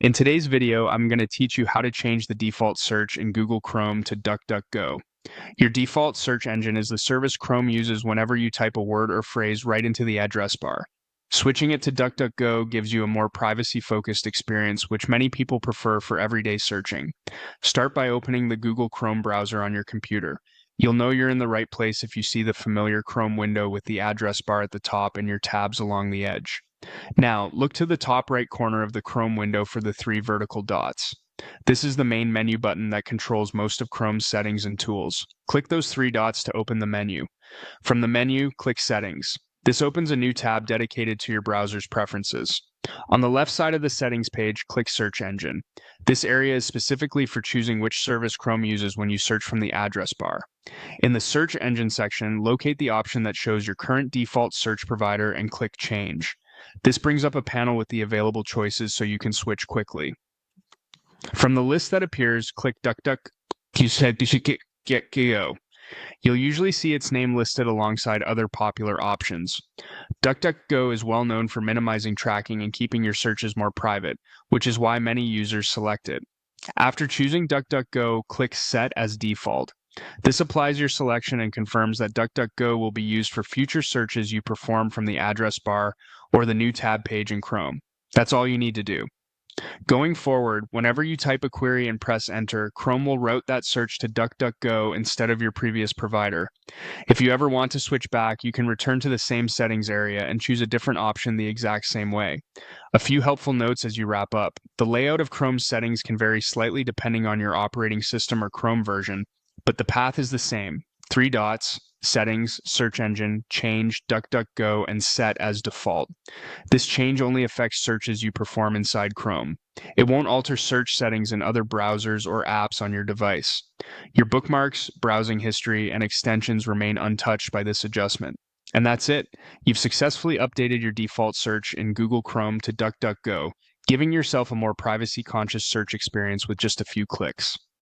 In today's video, I'm going to teach you how to change the default search in Google Chrome to DuckDuckGo. Your default search engine is the service Chrome uses whenever you type a word or phrase right into the address bar. Switching it to DuckDuckGo gives you a more privacy-focused experience, which many people prefer for everyday searching. Start by opening the Google Chrome browser on your computer. You'll know you're in the right place if you see the familiar Chrome window with the address bar at the top and your tabs along the edge. Now, look to the top right corner of the Chrome window for the three vertical dots. This is the main menu button that controls most of Chrome's settings and tools. Click those three dots to open the menu. From the menu, click Settings. This opens a new tab dedicated to your browser's preferences. On the left side of the settings page, click Search Engine. This area is specifically for choosing which service Chrome uses when you search from the address bar. In the Search Engine section, locate the option that shows your current default search provider and click Change. This brings up a panel with the available choices so you can switch quickly. From the list that appears, click DuckDuckGo. You'll usually see its name listed alongside other popular options. DuckDuckGo is well known for minimizing tracking and keeping your searches more private, which is why many users select it. After choosing DuckDuckGo, click Set as Default. This applies your selection and confirms that DuckDuckGo will be used for future searches you perform from the address bar or the new tab page in Chrome. That's all you need to do. Going forward, whenever you type a query and press Enter, Chrome will route that search to DuckDuckGo instead of your previous provider. If you ever want to switch back, you can return to the same settings area and choose a different option the exact same way. A few helpful notes as you wrap up. The layout of Chrome's settings can vary slightly depending on your operating system or Chrome version, but the path is the same. Three dots, Settings, Search Engine, Change, DuckDuckGo, and Set as default. This change only affects searches you perform inside Chrome. It won't alter search settings in other browsers or apps on your device. Your bookmarks, browsing history, and extensions remain untouched by this adjustment. And that's it. You've successfully updated your default search in Google Chrome to DuckDuckGo, giving yourself a more privacy-conscious search experience with just a few clicks.